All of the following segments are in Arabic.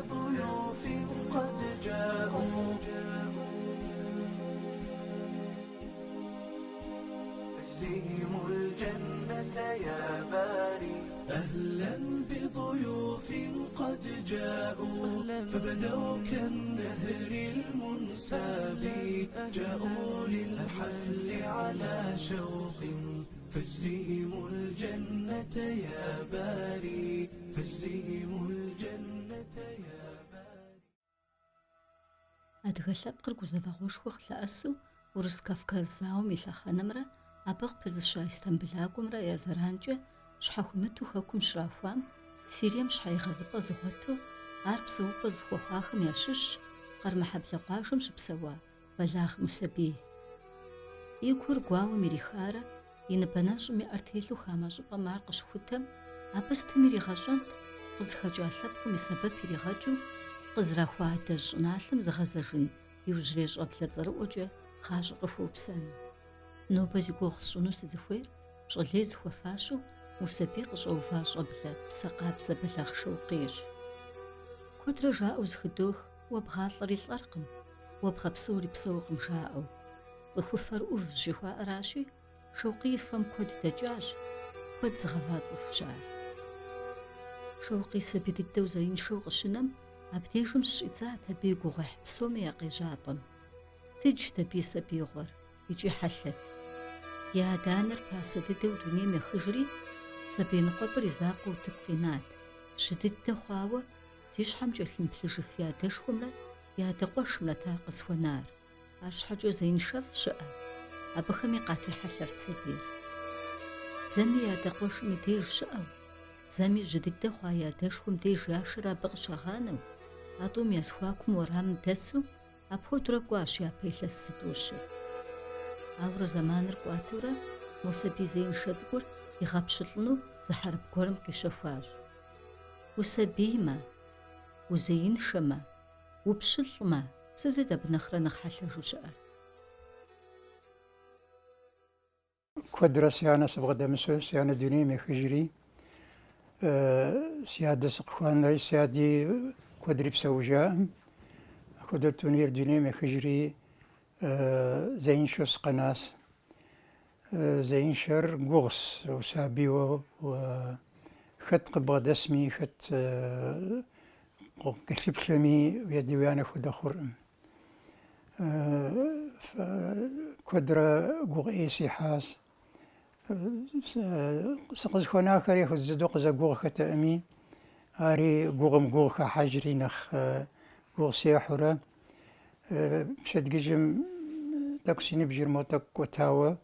بضيوف قد جاءوا اجزهم الجنة يا باري. أهلا بضيوف قد جاءوا فبدوا كالنهر المنساب، جاءوا للحفل على شوق فاجزهم الجنة يا باري، فاجزهم الجنة يا باري. Адыгэ лъэпкъыр гузэвэгъуэшхуэ къылъэӀэсу Урыс Кавказ зауэм и лъэхъэнэмрэ абы къыпызыща Истамбыл-акӀуэмрэ я зэранкӀэ щхьэхуимыту хэкум щрахуам Сирием щхьэигъэзыпӀэ зыгъуэту ар псэупӀэ зыхуэхъуахэм ящыщщ Къармэхьэблэ къуажэм щыпсэуа Бэлагъ Мусэбий. И гур гуауэм ирихарэ и ныбэнэщӀым и Ӏэр телъу хамэ щӀыпӀэм ар къыщхутэм, абы стым иригъэщӀэнт къызыхэкӀа лъэпкъым и сэбэп иригъэкӀыу къызэрахуа адэжь щӀыналъэм зыгъэзэжын иужьрей щӀэблэ цӀэрыӀуэкӀэ гъащӀэ къыхуэупсэну. Нобэ зи гугъу сщӀыну сызыхуейр щӀалей зыхуэфащэу Мусэбий къыщӀэува щӀэблэ псэкъабзэ Бэлагъ Шэукъийщ. Куэдрэ жаӀэу зыхыдох уэ бгъалӀэри лӀэркъым, уэ бгъэпсэури псэукъым жаӀэу. Цӏыхуфэр ӏувщ жихуаӏэращи, Шэукъий фэм куэд дэкӏащ, куэд зыгъэва цӏыхущ ар. Шэукъий сабий дыдэу зеиншэу къыщынэм, абдежым щыщӏидзат абы и гугъуехь псоми я къежьапӏэм. Дыджт абы и сабиигъуэр, икӏи хьэлъэт. И адэ-анэр пасэ дыдэу дунейм ехыжри, сабий ныкъуэпӏыр и закъуэу тыку къинат. Жьы дыдэ хъуауэ зи щхьэм кӏэлъымыплъыжыф и адэшхуэмрэ и адэ-къуэшымрэт ар къысхуэнар. Арщхьэкӏэ зеиншэф щыӏэ, абыхэми къатехьэлъэрт сабийр. Зэми и адэ-къуэшым и деж щыӏэу, зэми жьы дыдэ хъуа и адэшхуэм деж яшэр абы къыщагъанэу, а тӏум езыхуакум уэрамым дэсу, апхуэдурэ кӏуащ япэ илъэс зытӏущыр. Ауэрэ зэманыр кӏуатэурэ, Мусэбий зеиншэ цӏыкӏур игъэпщылӏыну зы хьэрып гуэрым къищэхуащ. Усабиймэ, узеиншэмэ, упщылӏмэ, сытыт абы нэхърэ нэхъ хьэлъэжу щыӏэр? Куэдрэ си анэ сыбгъэдэмысу, си анэ дунейм ехыжри, си адэ сыкъыхуанэри, си ади куэдри псэужаӏым. Апхуэдэ дунейм ехыжри, зеиншэу сыкъэнащ. Зеиншэр гугъущ, усабийуэ, хэт къыбгъэдэсми, хэт къылъыплъэми уеди уи анэ хуэдэ хъуркъым. Куэдрэ гугъуей сихьащ. Сыкъызыхуэнахэри хуэдэ зыдэу къызэгугъхэтэӏыми, ари гугъым гугъу хахьэжри нэхъ гугъу сехьурэ, пщэдджыжьым тӏэкӏу си ныбжьыр мо тӏэкӏу кӏуэтауэ,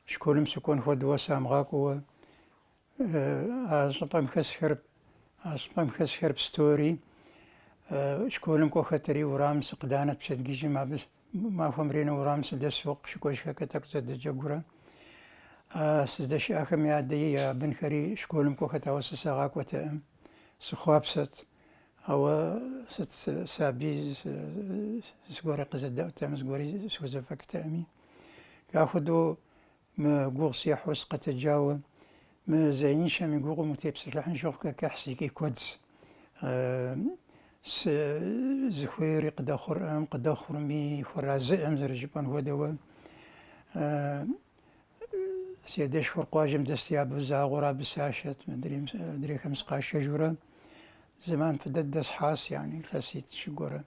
школым сыкӏуэн хуэдэуэ самыгъакӏуэуэ, а щӏыпӏэм хэсхэр пстори, школым кӏуэхэтри уэрам сыкъыданэт пщэдджыжьым, абы махуэм ренэу уэрам сыдэсу къыщыкӏуэжхэкӏэ тӏэкӏу зэдэджэгурэ. Сыздэщыӏэхэм я адэи я бынхэри школым кӏуэхэтауэ сысагъакӏуэтэӏым, сыхъуапсэт, ауэ сыт сабий зыгуэри къызэдэӏутэӏым, зыгуэри схузэфӏэкӏтэӏыми. Ахуэдэу мы гугъу сехьур сыкъэтэджауэ, мы зеиншэм и гугъум утепсэлъыхьын щыгъу кхъыхь куэдщ. Зыхуейри къыдэхъурӏым, къыдэхъурми хуэразыӏым зэрыжыпӏэн хуэдэуэ. Си адэшхуэр къуажэм дэсти абы загъуэр, абы сашэт, мыдрейхэм сыкъашэжурэ, зэман фӏы дыдэ схьащ, яни илъэсит щыгуэрэ.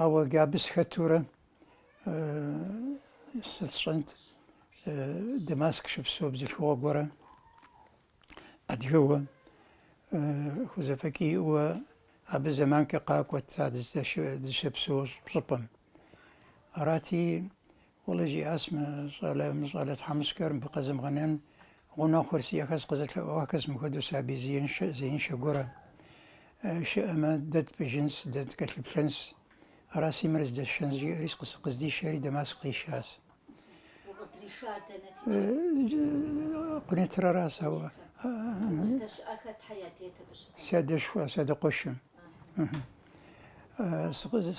Ауэ абы схэтурэ, сыт сщӏэнт, Дамаск щыпсэу бзылъхугъуэ гуэрэ, адыгэуэ, хузэфӏэкӏиӏуэ, абы зэманкӏэ къакӏуэт дызыщыпсэу щӏыпӏэм. Арати, уэлэ жиӏащ мы щӏалэ тхьэмыщкӏэр мыбы къэзымгъэнэн, гъунэгъухэр сиӏэхэр сыкъызэлъэӏуахэр мыхуэдэу сабий зеиншэ гуэрэ. Щыӏэмэ дэ тпыжынщ, дэ ткӏэлъыплъэнщ. Ара си мыр здэсшэн жиӏэри къыздишэри Дамаск къищащ. Къунетырэращ, ауэ си адэкъуэшым.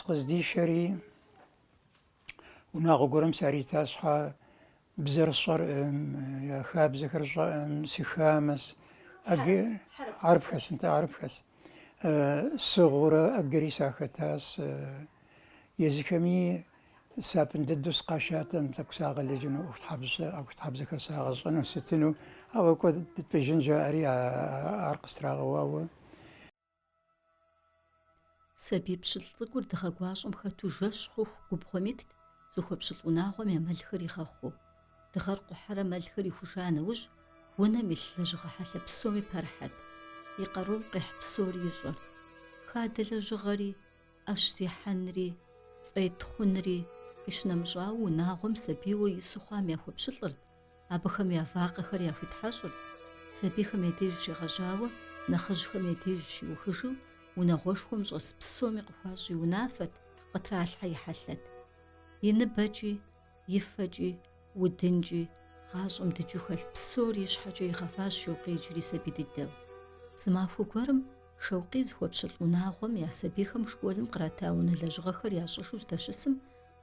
Къыздишэри унагъуэ гуэрым саритащ щхьэ бзэр сщӏэрӏым, я хабзэхэр щӏэӏым, сыхамэс, арыпхэс, صغورة أجري ساختاس يزكمي سابن ددوس قاشاتم تكساغ اللجنو أخت حبز كساغ صنو ستنو أو كود تبجن جاري أرقستراغ سبي بشل تقول دخاقواشم خاتو جش خوخ قبخوميت زخو بشل وناغوم يمالخري خاخو دغرقو حرا مالخري خوشانا وج ونا ملجغ حالة بسومي بارحد يقرون قيح بسوري يجر خادل جغري أشسي حنري فايت خنري إشنا مجاو وناغوم سبيو يسوخام ياخو بشلر أبخم يافاقخر ياخو تحشر سبيخم يديجي غجاوة نخجخم يديجي وخجو ونغوشهم جغس بسومي قفاجي ونافت قطرع الحي حلت ينبجي يفجي ودنجي غاشم دجوخل بسوري يشحجي يخفاش يوقيجري سبي ددو سمافو كورم شوقي زخو بشل وناغوم يا سبيخم شكولم قراتاون لجغخر يا ششو ستشسم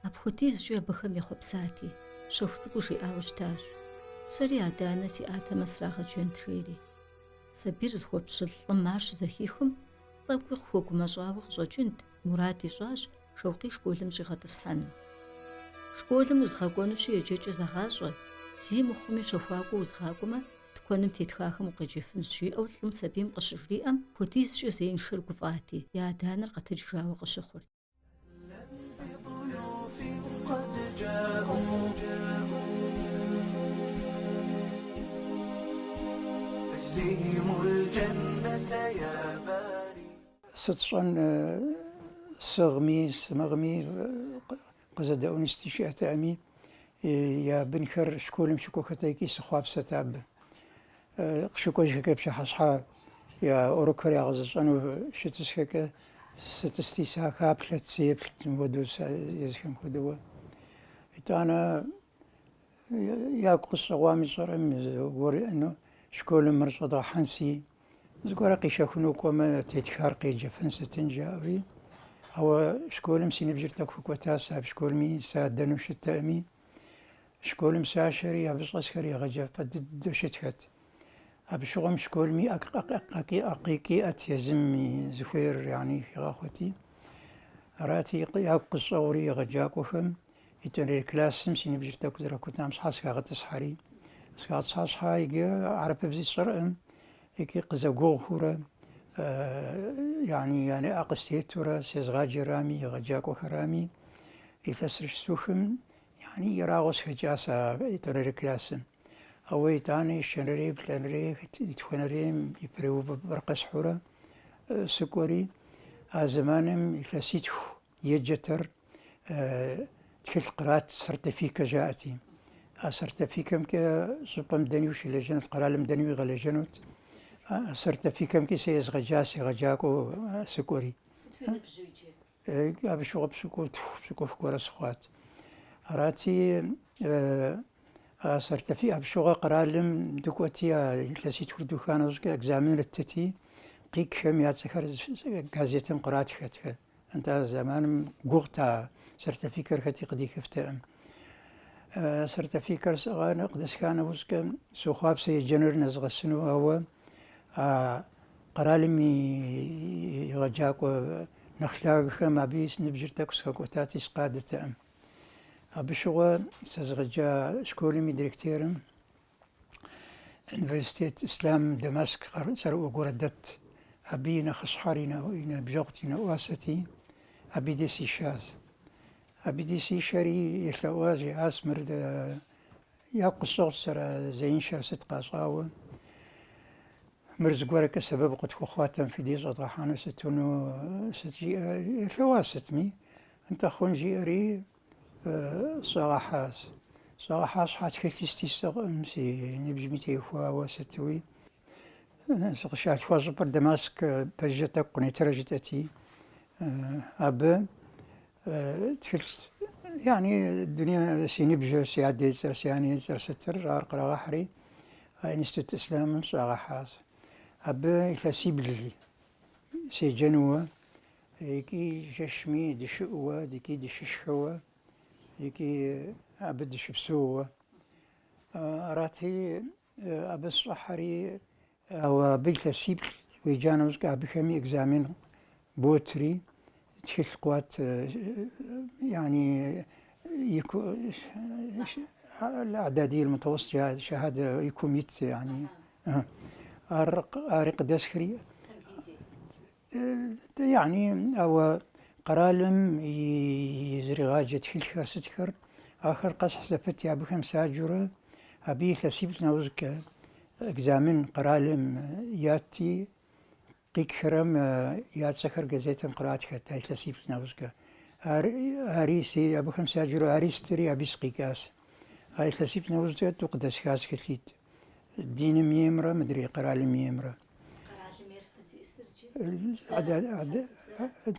أبخوتيز جي بخم يخو بساتي شوفتكو جي آوجتاش سري عدانا سي آتا مسراغ جين تريري سبير زخو بشل لماش زخيخم طاقوي خوكو مجاوغ جاجند مرادي جاج شوقي شكولم جي غاتصحانو شكولم وزغاقونو شي يجيجي زغاشو زي مخومي شوفاقو وزغاقوما تكونم تيتخاخم وقجيفن شي أو ثلم سبيم قشجريئم كوتيز شي زين شرقو فاتي يا دانر قتجراو قشخور بضيوف قد جاءوا أجزيهم الجنة يا باري ستشون سغمي سمغمي قزداون استشاء أمي يا بنكر شكولم شكو ختايكي سخواب ستاب شكو جكب شحصحا يا أوروكر يا غزشانو شتسكك ستستيسا كابلت سيبلت مودوس يزكم خدوا إتانا يا قصة وامي صرم وري إنه شكولم مرصدا حنسي زقورا قيشا خنوك وما تيتخارقي جفن ستنجاوي أو شكولم سينبجرتك فكوتا ساب شكولمي سادنو شتامي شكولم ساشري أبس أسكري غجا فدد شتخت أبشغم شكولمي أقيقي أتيزمي زفير يعني في غاخوتي راتي يا قصة وري غجاك وفم يتوني الكلاسم سينبجرتك زرا كنت مصحاسك غتسحري سكات صحاصحا يجي عرب بزي صرقم يكي قزاقوغ هورا يعني أقستيتورا سيزغاجي رامي غجاكو خرامي يفسرش سوخم يعني يراغوس هجاسا يتوني الكلاسم أو يتاني شنري بلانري يتخنري يبريوف برقص حورا سكوري زمانم يفلسيتو يجتر تكل قرات سرتفيكا جاءتي سرتفيكم كا سبم دنيوش لجنت قرالم دنيوي غلجنوت سرتفيكم كي سيز غجاسي غجاكو سكوري أبشو بسكو فكورة سخوات راتي سرتفي أبشو قرالم دكوتي لسيت كردو كانوا أكزامين التتي قيك خميات سكر غازيتم قرات خاتك أنت زمان قوغتا سرتفيكر خاتي قدي كفتام سرتفيكر سغانا قدس كان وزك سوخاب سيجنر نزغ السنو هو قرالمي يغجاكو نخلاق خما بيس نبجرتك سكوتاتي سقادة أبشغا سزغجا شكولمي ديركتيرم انفستيت إسلام دمشق سرو قردت أبينا خصحارينا وإنا بجغتنا واساتي أبي دي سيشاز أبي دي سيشاري يتلواجي أسمر ياقو سر زين شر ستقا صاوة مرز قوارك السبب قد خواتم في دي زطاحانا ستونو ستجي يتلواستمي انت خون جيري صراحاس حات كلتي ستيستغم سي نبجميتي فوا وستوي سقشات فوا زبر دماسك بجتك قنيتر جتاتي أب تكلت يعني الدنيا سيني بجو سيعدي زر سياني زر ستر أرقر غحري إنستوت إسلام صراحاس أب إثاسي بلي سي جنوة يكي جشمي دشقوة ديكي دششحوة يكي أبد شبسوة راتي أبس صحري أو بالتسيب ويجانا وزكا بخمي إكزامين بوتري تخيل قوات يعني يكو الإعدادية المتوسطة شهادة يكون 100 يعني أرق دسخري يعني أو قرالم يزري غاجة تخيل ستكر آخر قص حسبت يا بخم ساجرة أبي ثسيبتنا وزكا إكزامين قرالم ياتي قيك خرم يات سكر جزيتم قرات حتى ثسيبتنا وزكا أريسي أبو خمسة جرو أريستري أبيس قيكاس هاي ثسيبتنا وزكا تقدس كاس كثيت الدين ميمرة مدري قرالم ميمرة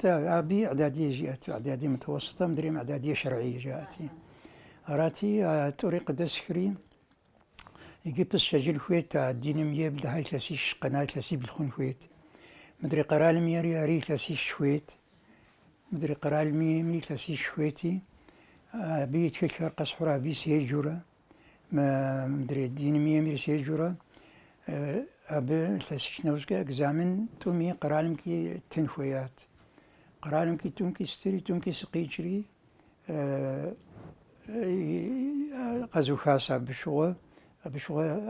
أبي إعدادية جاءت إعدادية متوسطة مدري إعدادية شرعية جاءتي أراتي طريق دسخري يجيب السجل خويت الدين ميب لهاي ثسيش قناة ثسيب الخون خويت مدري قرالم يري أري ثسيش شويت مدري قرالم مي ثسيش شويتي بيت كل قصحرة بي سيجورة ما مدري الدين ميمير سيجورة أب ثسيش نوزكا إكزامن تومي قرالم كي تنخويات قرالم كي تونكي ستري تونكي سقيجري قزو خاصة بشغل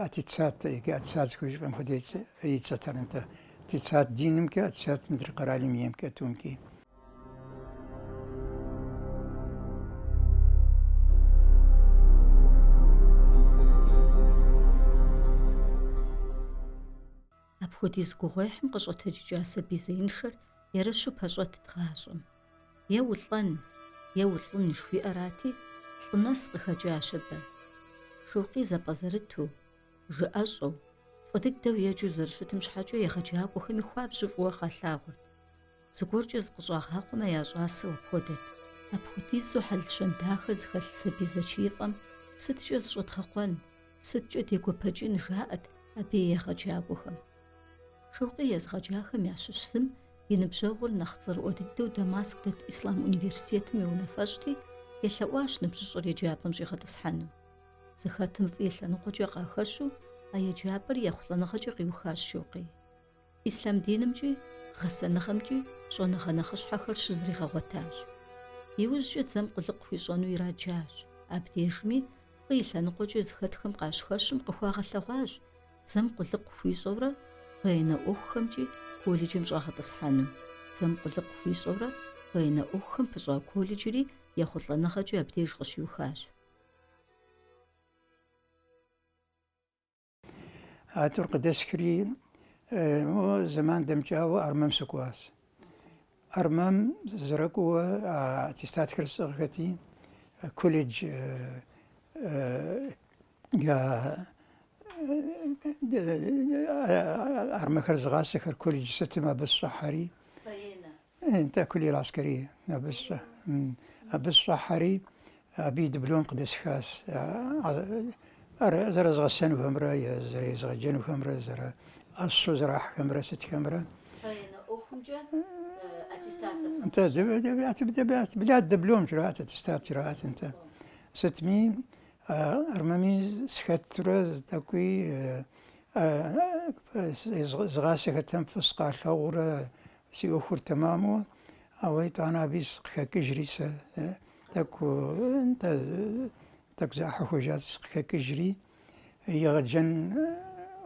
أتتسات أتسات كويش فهم خديت يتستر أنت أتتسات دينمك أتتسات مدري قرالم يمك تومكي أبخديز قوغيحم قشوة جاسة بيزينشر يرشو باشوة تغاشم يولطن شوي أراتي الناس قخجاشبه شوقي زبازرتو جأشو فدقدو يجوز رشتم شحاجو يخجاكو خمي خواب شفوه خلاغر زقورجز قشاغها قما ياجاسة وبخودت أبخديزو حل شنداخز خل سبيزة ستجز شد خقوان ستجد يكو بجين جاءت أبي يخجاكوخم شوقي يزغجاخم ياشش سم ينبجاغر نخزر ودقدو دماسك دت إسلام أونيفرسيتم يونفاجتي يلواش نبجشر يجابم جيغة تصحانو زخاتم فيل لنقوجي قاخشو أي جابر يخل نخجي قيوخاش شوقي إسلام دينمجي غسا نخمجي شون نخش حخر شزري غوتاج يوجي تزم قلق في شونو يراجاج أبديشمي فيل لنقوجي زخاتخم قاشخشم قخواغ اللغاج تزم قلق في شورة فينا أوخمجي كوليجي مجاغة تصحانو تزم قلق في شورة فينا أوخم بجا كوليجي يخل نخجي أبديش غشيوخاج هاتورق دسكري زمان دمجاو أرمم سكواس أرمم زرقوا تستات كرس أغتي كوليج جا أرمكر زغاسكر كوليج ستما بالصحري انت كلية العسكرية بالصحري أبي دبلوم قدس خاص زرا زغسان وهمرا يا زرا زغجان وهمرا زرا أصو زرا حكمرا ست كامرا فاينا أوخمجا أتستات أنت بلاد دبلوم جراءات أتستات جراءات أنت ستمي أرمامي سكترا تاكوي زغاسك تنفس قاشا ورا سيوخر تمامو أويت أنا بيس كجريسة تاكو أنت تكزاح حوجات كجري يغجن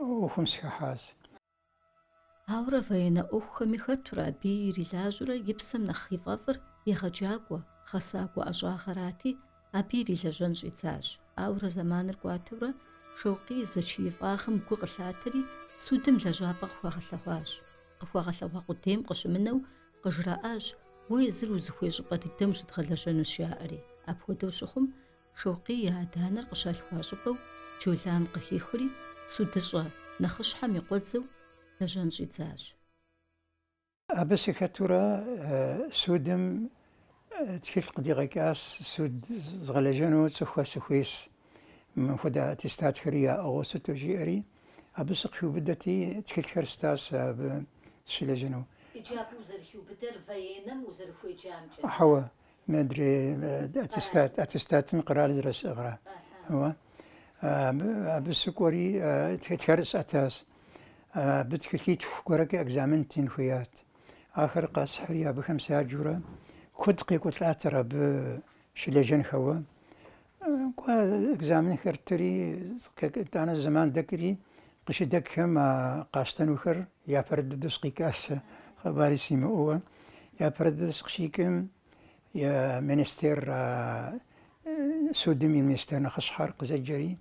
وخمس حاس هاورا فاينا أوخمي خطرا بيري لاجرا يبسم نخيفافر يغجاقوا خساقوا أجاخراتي أبيري لجن جيتاج أورا زمان القواتورا شوقي زشي فاخم قوغلاتري سودم لجابق خواغلواج قواغلوا قدام قشمنو قجراءاج ويزر وزخويج قد الدمج تغلجن الشاعري أبهدو شخم شوقي يا دانر قشال خواجبو جولان قليخري سودجا نخش حمي قدزو لجن جيتاج أبسي كتورا سودم تكيف قديغة كاس سود زغلجانو تسخوا سخويس من خدا تستات خريا أو ستوجي أري أبسي خيو بدتي تكيف خرستاس بسلجانو إجابو زرخيو بدر فاينم وزرخو إجامجا حوا ما أدري أتستات مقرار درس أغرى هو أبسي كوري تكيف خرس أتاس بتكليت فكرك أجزامن تنخيات آخر قاس حريا بخمسة جورة كدقي كتلاترة بشلجن خوا أجزامن خرتري أنا زمان ذكري قش دكهم قاستن وخر يا فرد دسقي كاس خباري سيمو يا فرد دسقشيكم يا منستير سودمي منستير نخص حرق زجري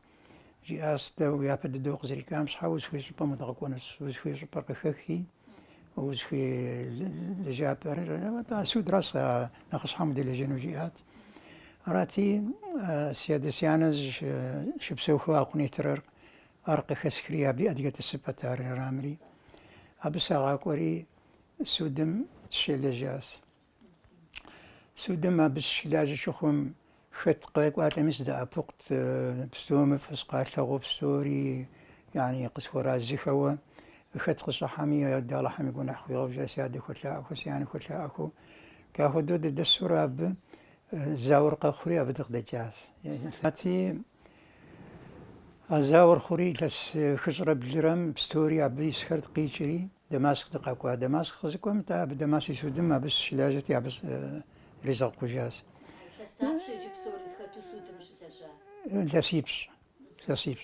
جي أستا ويا فرد دوق زري كام صحاوز في سبا مدغقونس وز في سبا قخخي وز في لجابر سود راسا نخص حمد لجنو جيات راتي سيادة سيانز شبسوخوا أقني ترر أرقى خسكريا بأدقة السبتار رامري أبسا غاكوري سودم شلجاس سودم أبس شلاج شخوم خطقك واتمس دا أبوقت بستوم فسقات لغو بستوري يعني قصورا زخوة خطق صحامي يدال حمي قونا أخوي غوجا سيادة خطلا أخو سياني خطلا أخو كاخدود الدسورة زاور قخوري أبدق دجاس يعني أزاور خوري لس خزرة بجرم بستوري عبي سخرت قيشري دماسك دقاقوا دماسك خزقوا متى بدماسي سودم بس شلاجتي بس رزق قجاز Лъстапше джипсори схату судым шилажа. لسيبس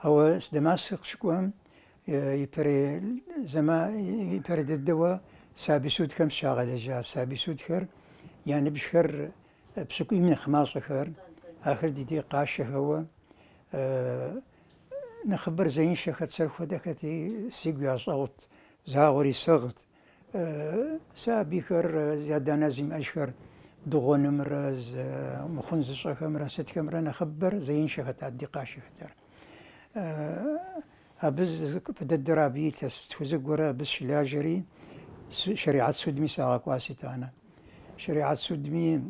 أو دماسك شكوام يبري زما يبري الدواء سابي سود كم شاغل جا سابي سود خير يعني بشخر بسكوي من خماس خير آخر دي قاشة هو نخبر زين شخت سرخو دكتي سيقيا صوت زاغوري صغت سابي خر زيادة نازم أشهر دغون مرز مخنز شخمرة ست كمرة نخبر زين شخت عدي قاشة ختر أبز فد الدرابي تستوزق ورا بس شلاجري شريعة سودمي ساقا واسطانا شريعة سودمي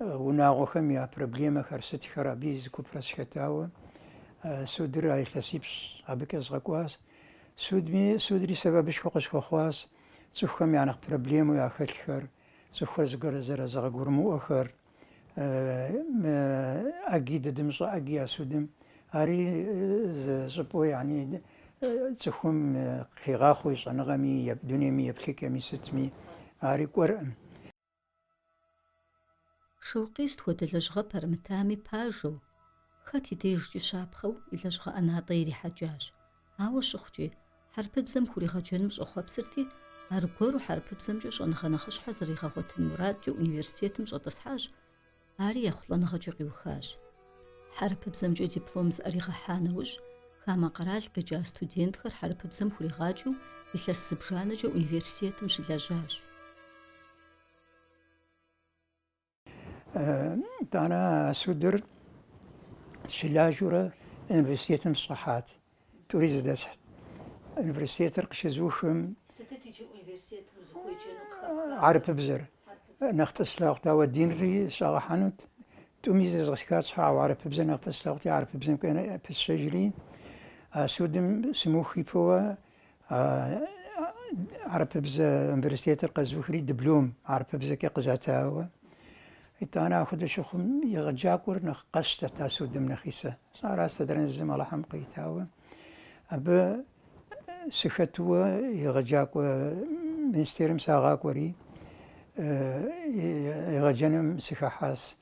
وناغو خميا بربليما خرست خرابيز كوبرس ختاوة سودر أي تسيبس أبيك أزغقواس سودري سببش خوش خواس سوخم يعني بربليمو يا خلخر سوخر زغر زر زغور مو أخر أجيد دمصا أجيا سودم أري زبو يعني تخم خيغاخو يصنغمي يبدونيمي يبخيكمي ستمي أري قرأم شوقيست هو دلجغة برمتامي باجو خاتي ديجي شابخو إلجغة أنا طيري حجاج هاو شخجي حرب بزم كوري غجن مش أخوة بسرتي أرقورو حرب بزم جوش أنا خنخش حزري غغوت المراد جو أونيفرسيت مش أتصحاج أري يخلنا غجو غيوخاج حرب بزم جو ديبلومز أري غحانوج خاما قرال قجا ستودينت خر حرب بزم كوري غاجو إلا السبجانة جو أونيفرسيت مش لاجاج أنا سودر شلاجورة انفستيتم صحات توريز دست انفستيتر قشزوشم ستتي جو أونيفرسيت مزخوي جنوب عرب بزر نخفص لاغتا ودين ري صالحانوت توميز زغسكات صحا وعرب بزر نخفص لاغتي عرب بزر كان بس شجري سودم سموخي فوا عرب بزر انفستيتر قزوخري دبلوم عرب بزر كي قزاتاوا أنا أخذ شخم يغجاكور نقصت تاسود من خيسة صار استدرن الزمالة حمقيتاوا أب سختوا يغجاكو منستيرم ساغاكوري يغجنم سخحاس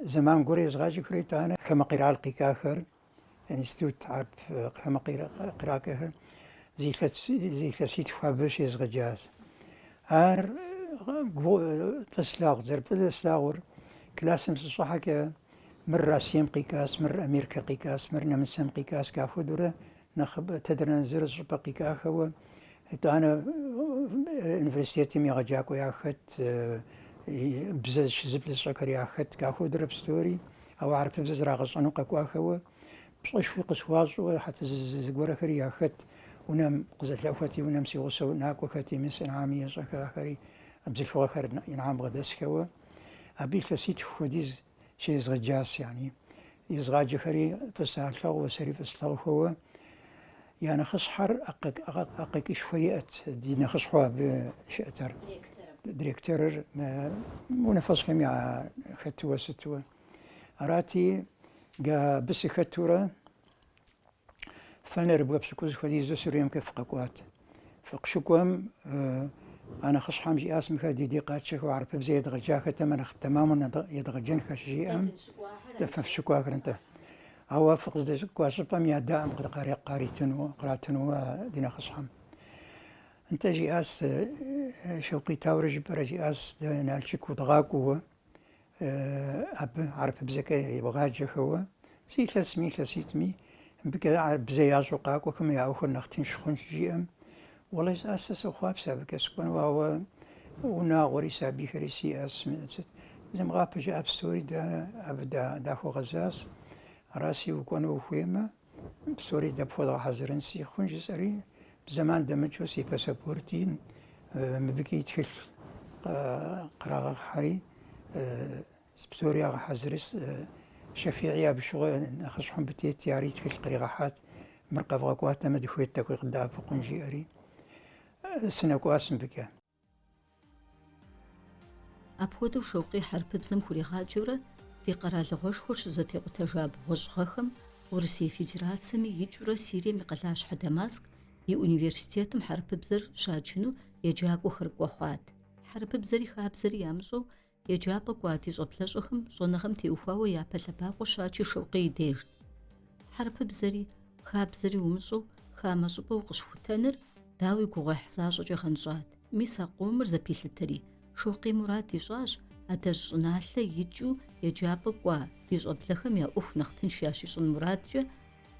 زمان قري زغاجي كريتانا كما قراء القيكاخر انستيوت عرب كما قراء كاخر زي ثسيت فابش يزغجاز أر تسلاغ زرب تسلاغور كلاسم صحك مر سيم قيكاس مر أمريكا قيكاس مر نمسم قيكاس كافودورة نخب تدرن زر صبا قيكاخ هو أنا انفستيتي مي غجاكو ياخد بزز شزبل سكر ياخد كافودورة بستوري أو عرف بزز راغص أنو قاكواخ هو بصيش قسواز حتى زغورة خري ياخد ونم قزت لأوفتي ونم سيغسو ناكو ختي من سن عامية صكا خري أبزل فوق خير ينعم غداسكوا أبي فسيت خديز شيء زغجاس يعني يزغاج خري فسال ثو وسري فسال هو يعني خصحر أقك شوية دي نخصحوا بشأتر ديريكتور منفس خميع ختوة ستوة أراتي جا بس ختورة فلنا ربوا بسكوز خديزة سوريام كيف قوات فقشكوهم أنا خش حامجي اسم خدي دقات شكو عارف بزيد غجاك تمن تماما يدغجن خشيئم تفشكوا أنت هو فقد كواشبام يا دائم قد قراتنو دينا خصهم انت جياس شوقي تاورج برجياس نالشك ودغاكو اب عارف بزكا يبغاجي هو سي 300 سيتمي بكذا عارف بزياج وقاكو كما يعوخ نختين شخون جيم والله اساس خواب سابك اسكون وهو وناغوري سابي خريسي اس زي مغاب جا اب ستوري دا ابدا داخو غزاس راسي وكونو خويما ستوري دا بفوضا حزرن سي خونج سري زمان دمجو سي باسابورتي مبكي يتخل قراغ حري ستوري حزرس شفيعيا بشغل نخشهم بتياري تخل قريغاحات مرقب غاكوات مدي خويت تاكوي قدا فقنجي اري سنكو اسم بكا أبخودو شوقي حرب بزم خوريغاجورة دي قرال غوش خوش زتي قتجاب غوش غخم ورسي فيدراتسمي يجورة سيريا مقلاش حداماسك ي أونيفرسيتيتم حرب بزر شاجنو يجاقو خرقو خوات حرب بزري خابزري يامجو يجابا قواتي جبلجوخم جونغم تيوفاو يابا لباقو شاجي شوقي ديجت حرب بزري خابزري ومجو خامجبو قشفوتانر داوي قوغح زاجو جغنجات ميسا قومر زبيلتري شوقي مراد يجاج أدج نالة يجو يجابا قوا يجبلخم يا أوف نختن شياشيشن مرادجة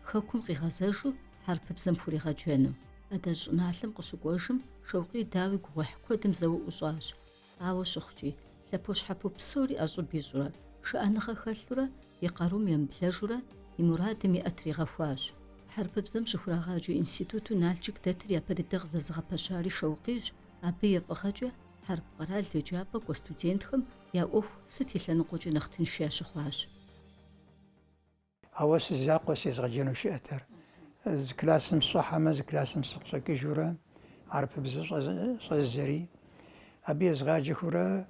خاكم غيغازاجو حرب بزم فوري غاجانو أدج نالم قشقوشم شوقي داوي قوغح كودم زو أجاج آوا شخجي لبوش حبو بسوري أجو بيجورا شأنخا خلورا يقاروم ينبلاجورا يمرادم يأتري غفواج حرب بزم شخورا غاجو إنستيتوتو نالجك داتريا بددغ ززغا بشاري شوقيج أبي يبغاجو حرب قرال لجابا وستودنتهم يا أوف ستي لنقوجي نختن شياشخواج أواس الزاق وسيزغجينو شئتر زكلاسم صحة ما زكلاسم صحكي جورا عارف بزز صزري أبي زغاجي خورا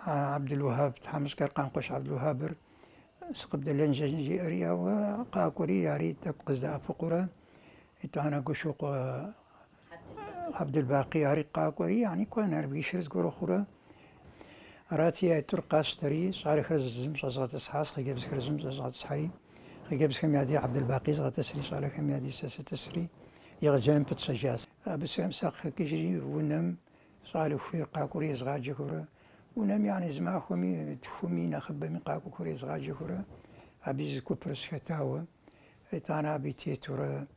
عبد الوهاب تحمس كرقان قش عبد الوهاب سقب دلنجي أريا وقاكوري ياري تقزدا فقرا إتانا قشوق عبد الباقي أري قاكوري يعني كون أربي شرز قرو خورا راتي ترقاس تري صار خرزم صزغة إسحاس خجبس خرزم صزغة إسحاري خجبس خم يادي عبد الباقي صزغة تسري صار خم يادي ساسة تسري يغجلم بتسجاس بس مساق كجري ونم صار في قاكوري زغاجي خورا ونم يعني زما خومي تخومي نخبة من قاكوري زغاجي خورا أبيز كوبرس ختاوة إتانا بيتي تورا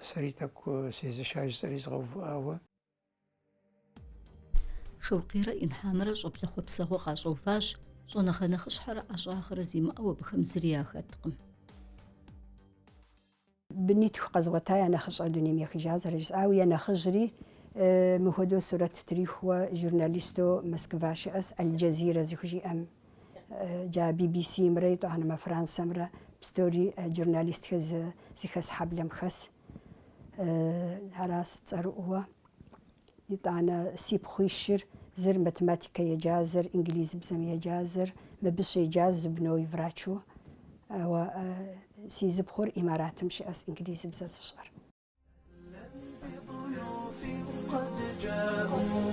سريتك سيز شاج سريز غوف آوة شوقيرا إن حامرة جبلخو بسغو غاجوفاش جونخا نخش حرا أشاخر زيما أو بخمزريا خاتقم بنيت قزوتاي أنا خش أدوني ميخي جاز رجس أوي أنا خجري مهدو سورة تاريخ وجورناليستو مسكفاش أس الجزيرة زيخجي أم جا بي بي سي مريت أنا ما فرنسا مرة بستوري جورناليست خز زيخس حبلم خس هراس تسرقوا يطعنا سيب خويشر زر ماتماتيكا يجازر إنجليزي بزم يجازر ما بش يجاز بنو يفراتشو و سيز بخور إمارات مشي أس إنجليزي بزم شعر بضيوف قد جاءوا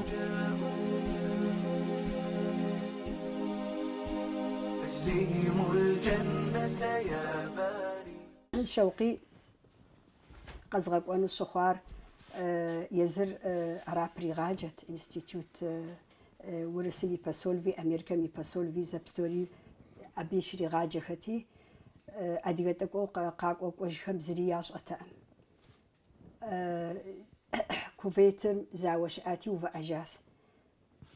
أجزيهم الجنة يا باري شوقي قزغك وانو الشخوار يزر عرابري غاجت انستيتوت ورسلي باسولفي أمريكا مي باسولفي زبستوري أبيشري غاجة ختي أديتك قاق وجهم زرياش أتأم كوفيتم زاوش آتي وفأجاس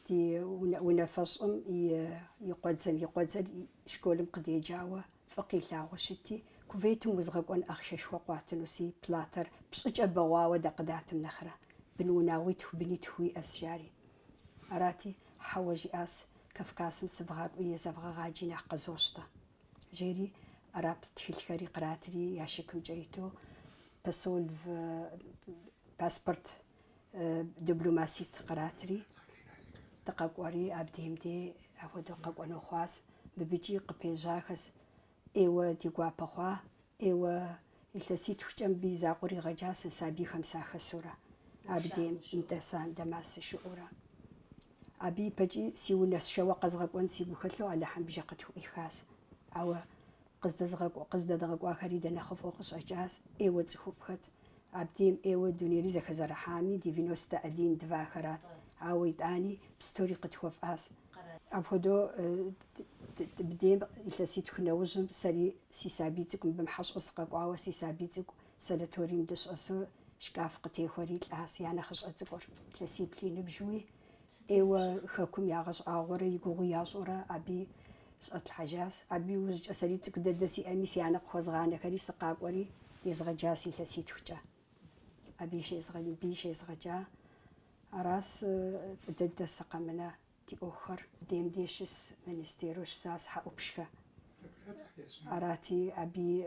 دي ونفصم يقودزل شكولم قد يجاوة فقيل لاغوشتي كوفيتم وزغقون أخشش وقواتن وسي بلاتر بسج أبواوة دقداتم نخرة بنوناويت وبنيتوي أسجاري أراتي حوجي أس كفكاسم سبغاق ويزبغا غاجينا قزوشتا جيري أراب تخيل قراتري ياشكم جايتو بسولف باسبورت دبلوماسي قراتري تقاقوري أبديم دي أودو قاقونو خواس ببيجي قبيجاخس إيوة ديقوا بخوا إيوة التسيت خجم بيزاقوري غجاس سابي خمسة خسورة أبديم انتسان دماس شعورة أبي بجي سيونا شوا قزغق ونسيبو خلو على حم بجاقته إخاس أو قصد دغق واخري دنا خفوقش أجاز إيوة تخوفخت أبديم إيوة دوني ريزا خزر حامي دي فينوستا أدين دفاخرات أو يتاني بستوري قتوف أس أبهدو بديم التسيت خنوجم سري سيسابيتكم بمحش أسقق أو سيسابيتك سلاتوري مدش أسو شكاف قتي خوريت العاس يعني خش أتذكر تلسيب لي نبجوي إيوة خاكم ياغش آغورة يقوغو ياغورة أبي شقت الحجاز أبي وزج أسريتك ددسي أميس يعني قوز غانا كري سقاق وري يزغ جاسي تلسيت وجا أبي شي يزغ بي شي يزغ جا أراس دد سقمنا دي أخر ديم ديشس منستيروش ساس حقوبشكا أراتي أبي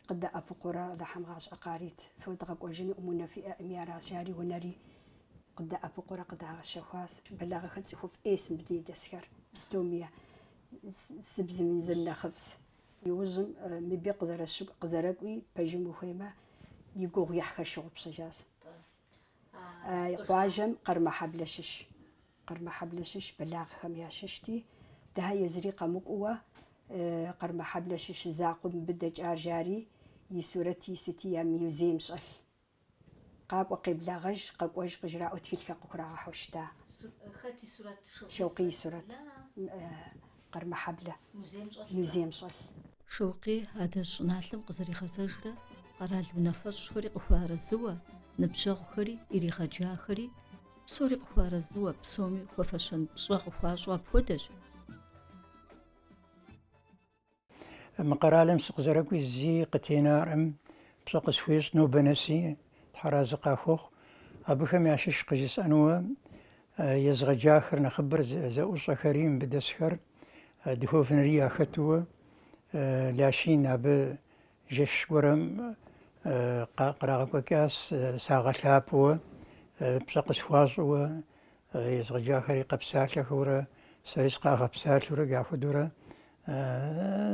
قد أبو قرى دحم غاش أقاريت فودغك وجني أمونا في أميارا شاري ونري قد أبو قرى قد غاش خواس بلغ خد سخوف اسم بدي دسكر بستومية سبز من زلنا خفس يوزم مبي قزر السوق قزرقوي بجمو خيمة يقوغ يحكى شغل بسجاز قواجم قرما حبلشش بلاغ خميا ششتي ده يزريقة مقوة قرما حبلشش زاقم بدج جاري يسورتي ستيا ميوزيم شغل قاق وقبلا غج قاق وج قجراء وتيتك قكرا حوشتا خاتي صورة شوقي صورة قرما حبلة ميوزيم شغل شوقي هذا الجنالم قزري خزجرة قرال ونفس شوري قفار الزوا نبشغ خري إري خجا خري سوري قفار الزوا بسومي وفشن بشغ قفاج وبودج مقرالم سقزرقوي زي قتينارم بسق سويس نو بنسي تحرازق أخوخ أبخم يعشش قجس أنو يزغ جاخر نخبر زأوص كريم بدسخر دهوفن ريا ختوة لاشين أب جش ورم قراغ وكاس ساغ شابوة بسق سوازوة يزغ جاخر قبسات لخورة سرسقا قبسات لرقا خدورة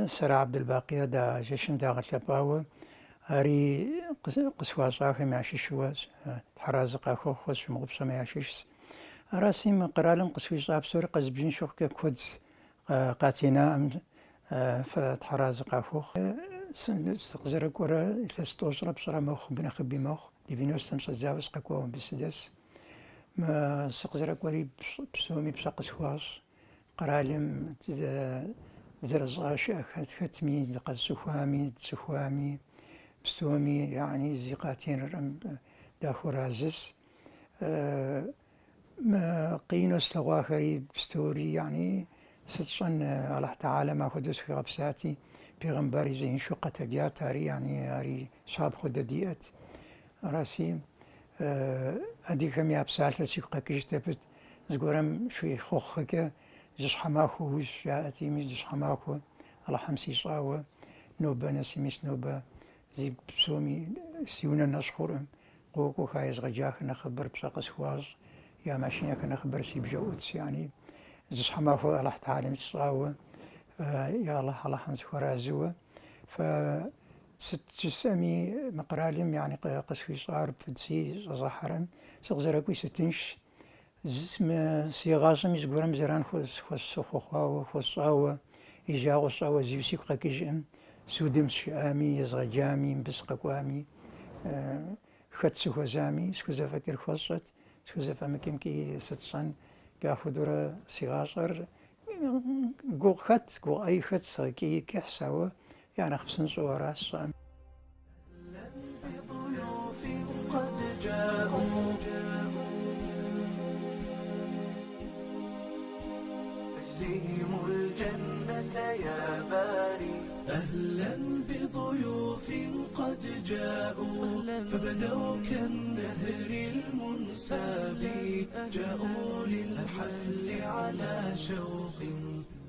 سر عبد الباقي دا جشن دا غتلباوة هاري قسواز آخي معشيشوا تحرازق أخو خوز شمغبصة معشيش راسي مقرالم قسويز أبسوري قزبجين شوخ كودز قاتينا فتحرازق أخو استقزرك ورا تستوصر بصرا موخ بنخبي موخ ديفينوس تمسا زاوز قكوهم بسدس ما استقزرك وري بسومي بساق سواز قرالم زرزغاش ختمي لقد سخوامي بستومي يعني زيقاتين داخو رازس ما قينوس لغاخري بستوري يعني ستشن الله تعالى ما خدوس في غبساتي بيغمباري زين شقة جاتاري يعني هاري صاب خد ديات راسي أديكم يا بسالة سيقا كيشتبت زقورم شوي خوخك جش حماخو وش جاءتي مي جش حماخو الله حمسي صاوة نوبة نسيميس نوبة زي بسومي سيونا نشخورم قوكو خايز غجاك نخبر بساق سواز يا ماشينك نخبر سيب جوتس يعني جش حماخو الله تعالى صاوة يا الله حمسي ورازوة ست جسامي مقرالم يعني قسوي صار فدسي زحرم سغزركوي ستنش زسم سيغاسم يزقورم زران خوص خوخاوة خوصاوة إجاغو صاوة زيوسيق قاكيجم سودم شامي يزغجامي مبسق قوامي خدسو خوزامي سكوزا فكر خوصت سكوزا فمكيم كي ستشان قاخو دورا سيغاسر قو خد قو أي خد ساكي كحساوة يعني خبسن صوراس بضيوف قد جاءوا اجزهم الجنة يا باري أهلا بضيوف قد جاءوا فبدوا كالنهر المنساب جاءوا للحفل على شوق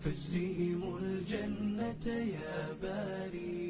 فاجزهم الجنة يا باري